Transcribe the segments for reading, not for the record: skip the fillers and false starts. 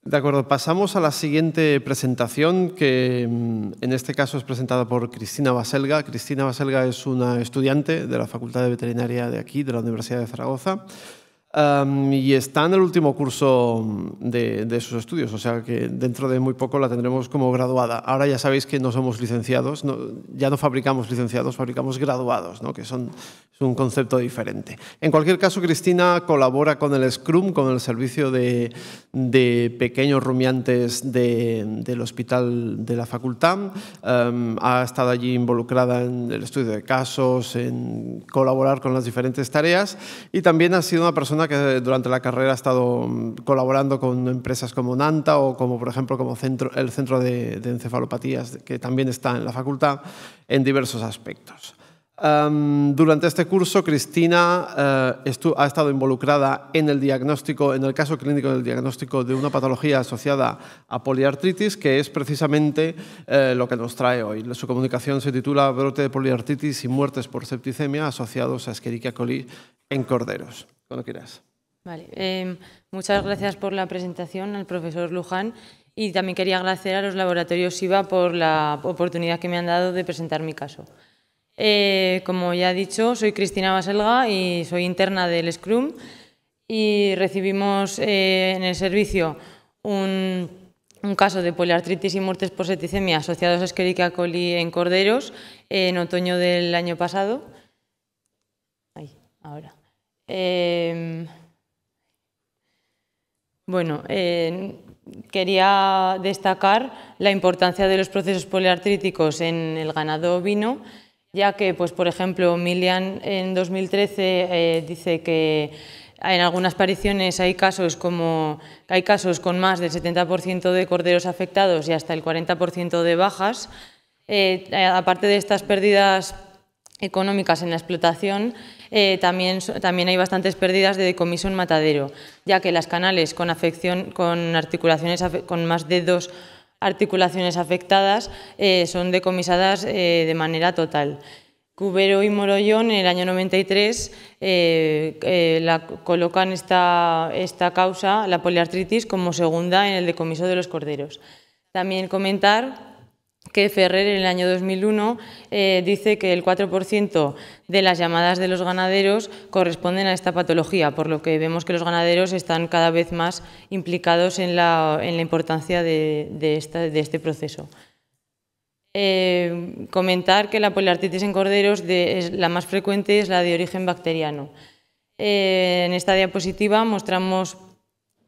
De acuerdo, pasamos a la siguiente presentación, que en este caso es presentada por Cristina Baselga. Cristina Baselga es una estudiante de la Facultad de Veterinaria de aquí, de la Universidad de Zaragoza, y está en el último curso de sus estudios, o sea que dentro de muy poco la tendremos como graduada. Ahora ya sabéis que no somos licenciados, ya no fabricamos licenciados, fabricamos graduados, ¿no? Que es un concepto diferente. En cualquier caso, Cristina colabora con el Scrum, con el servicio de pequeños rumiantes del hospital de la facultad. Ha estado allí involucrada en el estudio de casos, en colaborar con las diferentes tareas, y también ha sido una persona que durante la carrera ha estado colaborando con empresas como Nanta o como, por ejemplo, como el Centro de Encefalopatías, que también está en la facultad, en diversos aspectos. Durante este curso, Cristina ha estado involucrada en el diagnóstico, en el caso clínico del diagnóstico de una patología asociada a poliartritis, que es precisamente lo que nos trae hoy. Su comunicación se titula Brote de poliartritis y muertes por septicemia asociados a Escherichia coli en corderos. Cuando quieras. Vale, muchas gracias por la presentación al profesor Luján, y también quería agradecer a los laboratorios SIVA por la oportunidad que me han dado de presentar mi caso. Como ya he dicho, soy Cristina Baselga y soy interna del Scrum, y recibimos en el servicio un caso de poliartritis y muertes por septicemia asociados a Escherichia coli en corderos en otoño del año pasado. Quería destacar la importancia de los procesos poliartríticos en el ganado ovino, ya que, pues, por ejemplo, Milian en 2013 dice que en algunas apariciones hay casos con más del 70% de corderos afectados y hasta el 40% de bajas. Aparte de estas pérdidas económicas en la explotación, también hay bastantes pérdidas de decomiso en matadero, ya que las canales con más de 2 articulaciones afectadas son decomisadas de manera total. Cubero y Morollón en el año 93 colocan esta causa, la poliartritis, como segunda en el decomiso de los corderos. También comentar que Ferrer en el año 2001 dice que el 4% de las llamadas de los ganaderos corresponden a esta patología, por lo que vemos que los ganaderos están cada vez más implicados en la importancia de este proceso. Comentar que la poliartritis en corderos la más frecuente es la de origen bacteriano. En esta diapositiva mostramos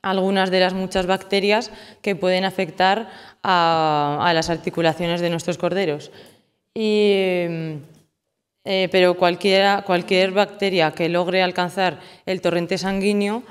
algunas de las muchas bacterias que pueden afectar a las articulaciones de nuestros corderos. Pero cualquier bacteria que logre alcanzar el torrente sanguíneo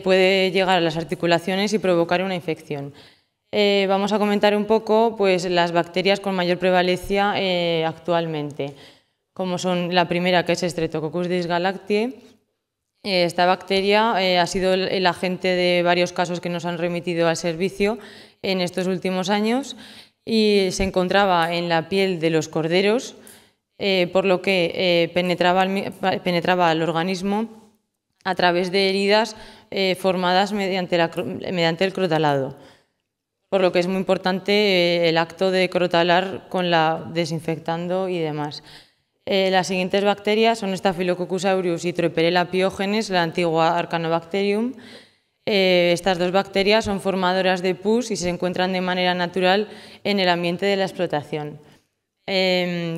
puede llegar a las articulaciones y provocar una infección. Vamos a comentar un poco, pues, las bacterias con mayor prevalencia actualmente, como son la primera, que es Streptococcus dysgalactiae. Esta bacteria ha sido el agente de varios casos que nos han remitido al servicio en estos últimos años, y se encontraba en la piel de los corderos, por lo que penetraba al organismo a través de heridas formadas mediante el crotalado, por lo que es muy importante el acto de crotalar desinfectando y demás. Las siguientes bacterias son Staphylococcus aureus y Troperella pyogenes, la antigua Arcanobacterium. Estas dos bacterias son formadoras de pus y se encuentran de manera natural en el ambiente de la explotación.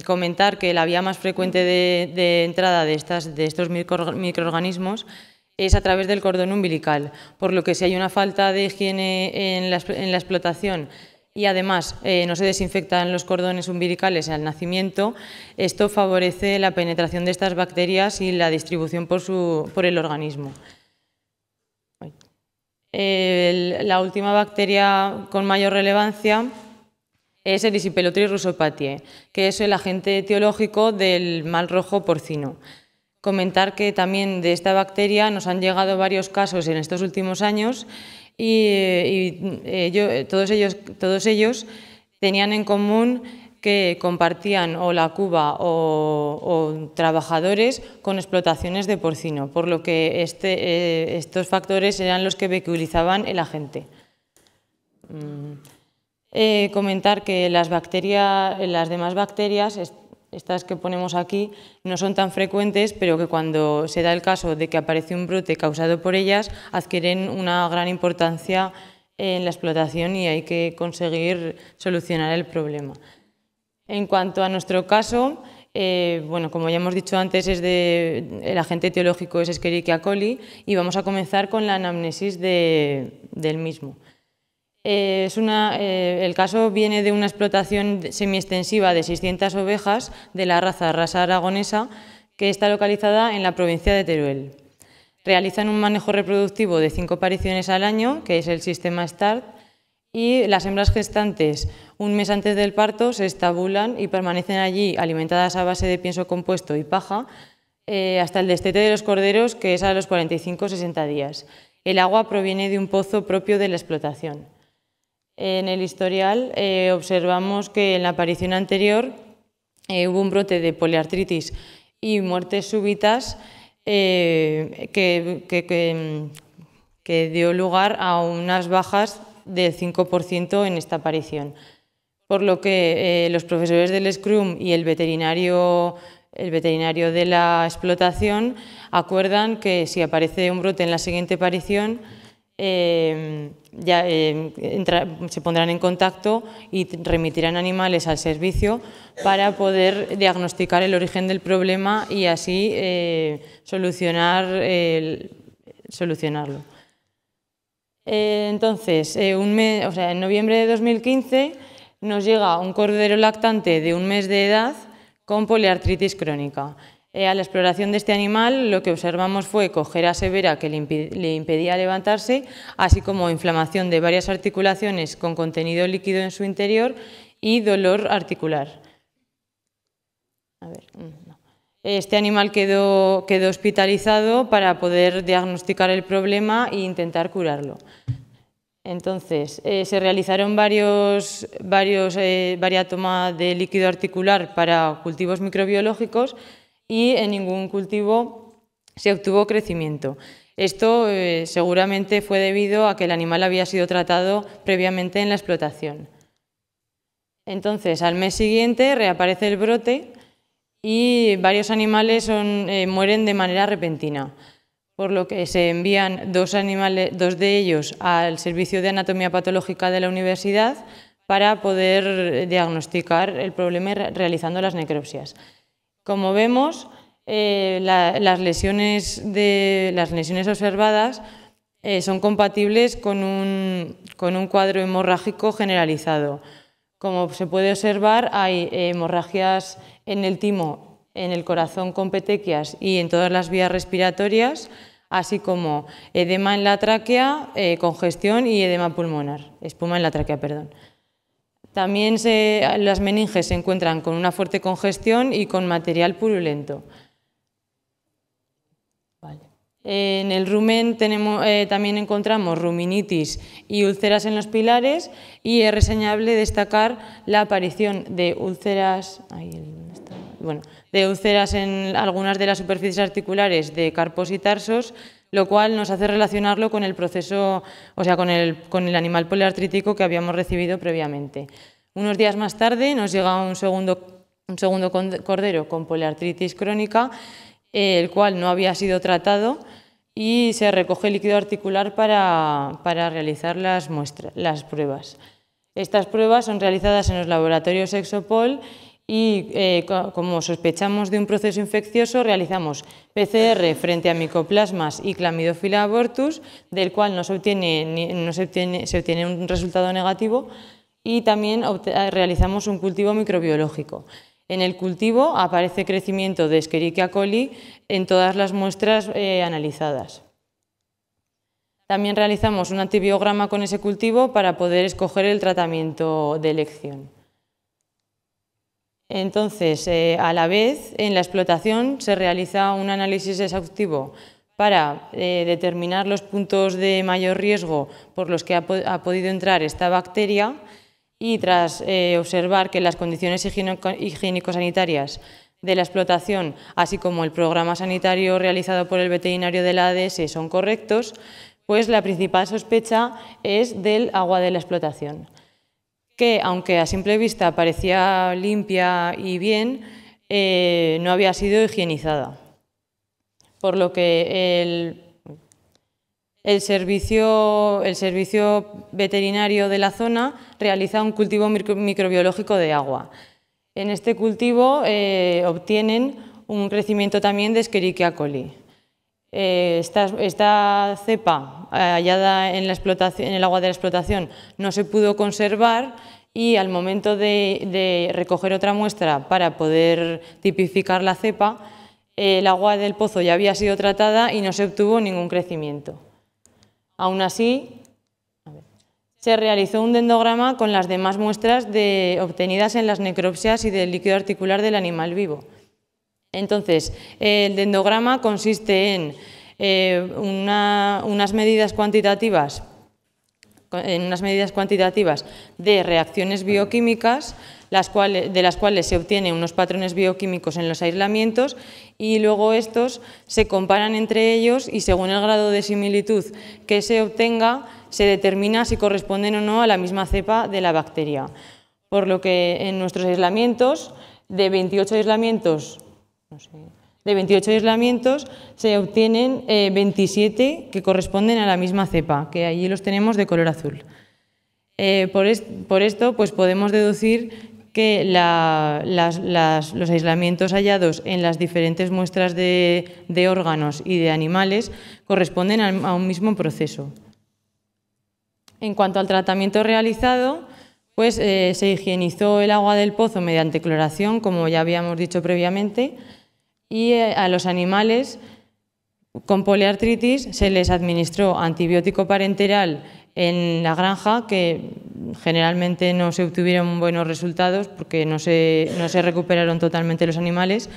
Comentar que la vía más frecuente de entrada de estos microorganismos es a través del cordón umbilical, por lo que si hay una falta de higiene en la explotación y además no se desinfectan los cordones umbilicales al nacimiento, esto favorece la penetración de estas bacterias y la distribución por el organismo. La última bacteria con mayor relevancia es Erisipelotris russopatiae, que es el agente etiológico del mal rojo porcino. Comentar que también de esta bacteria nos han llegado varios casos en estos últimos años y todos ellos tenían en común que compartían o la cuva o trabajadores con explotaciones de porcino, por lo que estos factores eran los que vehiculizaban el agente. comentar que las demás bacterias, estas que ponemos aquí, no son tan frecuentes, pero que cuando se da el caso de que aparece un brote causado por ellas, adquieren una gran importancia en la explotación y hay que conseguir solucionar el problema. En cuanto a nuestro caso, bueno, como ya hemos dicho antes, el agente etiológico es Escherichia coli y vamos a comenzar con la anamnesis del mismo. El caso viene de una explotación semiextensiva de 600 ovejas de la raza aragonesa que está localizada en la provincia de Teruel. Realizan un manejo reproductivo de 5 apariciones al año, que es el sistema START, y las hembras gestantes, un mes antes del parto, se estabulan y permanecen allí alimentadas a base de pienso compuesto y paja hasta el destete de los corderos, que es a los 45-60 días. El agua proviene de un pozo propio de la explotación. En el historial observamos que en la aparición anterior hubo un brote de poliartritis y muertes súbitas que dio lugar a unas bajas del 5% en esta aparición. Por lo que los profesores del SCRUM y el veterinario de la explotación acuerdan que si aparece un brote en la siguiente aparición, se pondrán en contacto y remitirán animales al servicio para poder diagnosticar el origen del problema y así solucionarlo. Entonces, en noviembre de 2015 nos llega un cordero lactante de un mes de edad con poliartritis crónica. A la exploración de este animal lo que observamos fue cojera severa que le impedía levantarse, así como inflamación de varias articulaciones con contenido líquido en su interior y dolor articular. Este animal quedó hospitalizado para poder diagnosticar el problema e intentar curarlo. Entonces, se realizaron varias tomas de líquido articular para cultivos microbiológicos y en ningún cultivo se obtuvo crecimiento. Esto seguramente fue debido a que el animal había sido tratado previamente en la explotación. Entonces, al mes siguiente reaparece el brote y varios animales mueren de manera repentina, por lo que se envían dos de ellos al servicio de anatomía patológica de la universidad para poder diagnosticar el problema realizando las necropsias. Como vemos, las lesiones observadas son compatibles con un cuadro hemorrágico generalizado. Como se puede observar, hay hemorragias en el timo, en el corazón con petequias y en todas las vías respiratorias, así como edema en la tráquea, congestión y edema pulmonar, espuma en la tráquea, perdón. También las meninges se encuentran con una fuerte congestión y con material purulento. En el rumen también encontramos ruminitis y úlceras en los pilares y es reseñable destacar la aparición de úlceras, en algunas de las superficies articulares de carpos y tarsos, lo cual nos hace relacionarlo con el proceso, con el animal poliartrítico que habíamos recibido previamente. Unos días más tarde nos llega un segundo cordero con poliartritis crónica, el cual no había sido tratado y se recoge líquido articular para realizar las pruebas. Estas pruebas son realizadas en los laboratorios Exopol y como sospechamos de un proceso infeccioso realizamos PCR frente a micoplasmas y Chlamydophila abortus, del cual se obtiene un resultado negativo, y también realizamos un cultivo microbiológico. En el cultivo aparece crecimiento de Escherichia coli en todas las muestras analizadas. También realizamos un antibiograma con ese cultivo para poder escoger el tratamiento de elección. Entonces, a la vez, en la explotación se realiza un análisis exhaustivo para determinar los puntos de mayor riesgo por los que ha podido entrar esta bacteria y tras observar que las condiciones higiénico-sanitarias de la explotación, así como el programa sanitario realizado por el veterinario de la ADS son correctos, pues la principal sospecha es del agua de la explotación, que aunque a simple vista parecía limpia y bien, no había sido higienizada. Por lo que el servicio veterinario de la zona realiza un cultivo microbiológico de agua. En este cultivo obtienen un crecimiento también de Escherichia coli. Esta cepa hallada en el agua de la explotación no se pudo conservar y al momento de recoger otra muestra para poder tipificar la cepa, el agua del pozo ya había sido tratada y no se obtuvo ningún crecimiento. Aún así, se realizó un dendograma con las demás muestras obtenidas en las necropsias y del líquido articular del animal vivo. Entonces, el dendograma consiste en unas medidas cuantitativas de reacciones bioquímicas, de las cuales se obtienen unos patrones bioquímicos en los aislamientos y luego estos se comparan entre ellos y según el grado de similitud que se obtenga se determina si corresponden o no a la misma cepa de la bacteria. Por lo que en nuestros aislamientos, de 28 aislamientos se obtienen 27 que corresponden a la misma cepa, que allí los tenemos de color azul. Por esto pues podemos deducir que los aislamientos hallados en las diferentes muestras de órganos y de animales corresponden a un mismo proceso. En cuanto al tratamiento realizado, pues se higienizó el agua del pozo mediante cloración, como ya habíamos dicho previamente, y a los animales con poliartritis se les administró antibiótico parenteral en la granja, que generalmente no se obtuvieron buenos resultados porque no se recuperaron totalmente los animales,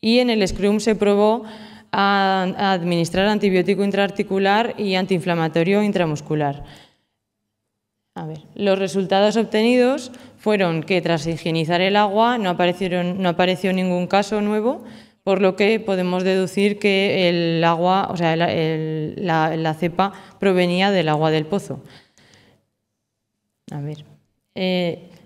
y en el Scrum se probó a administrar antibiótico intraarticular y antiinflamatorio intramuscular. Los resultados obtenidos fueron que tras higienizar el agua no apareció ningún caso nuevo, por lo que podemos deducir que el agua, o sea, la cepa provenía del agua del pozo.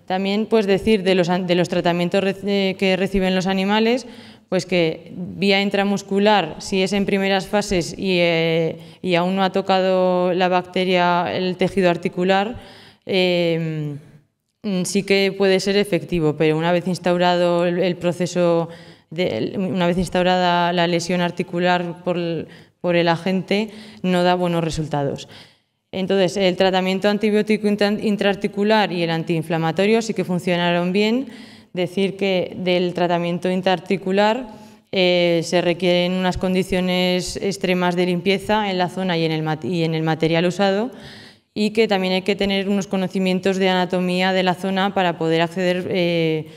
También pues decir de los tratamientos que reciben los animales, pues que vía intramuscular, si es en primeras fases y aún no ha tocado la bacteria el tejido articular, sí que puede ser efectivo, pero una vez instaurado el proceso, una vez instaurada la lesión articular por el agente, no da buenos resultados. Entonces, el tratamiento antibiótico intraarticular y el antiinflamatorio sí que funcionaron bien. Decir que del tratamiento intraarticular se requieren unas condiciones extremas de limpieza en la zona y en el material usado, y que también hay que tener unos conocimientos de anatomía de la zona para poder acceder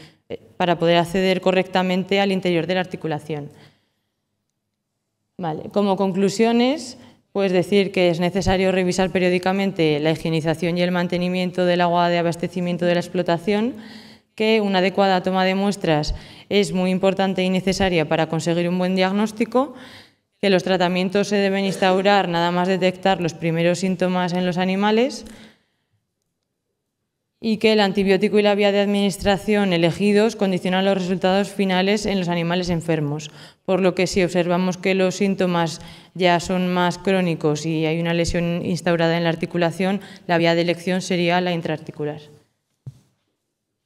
correctamente al interior de la articulación. Como conclusiones, pues decir que es necesario revisar periódicamente la higienización y el mantenimiento del agua de abastecimiento de la explotación, que una adecuada toma de muestras es muy importante y necesaria para conseguir un buen diagnóstico, que los tratamientos se deben instaurar nada más detectar los primeros síntomas en los animales y que el antibiótico y la vía de administración elegidos condicionan los resultados finales en los animales enfermos, por lo que si observamos que los síntomas ya son más crónicos y hay una lesión instaurada en la articulación, la vía de elección sería la intraarticular.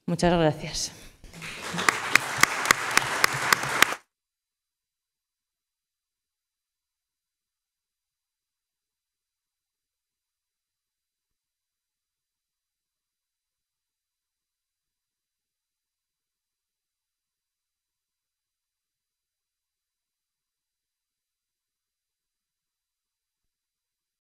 Muchas gracias.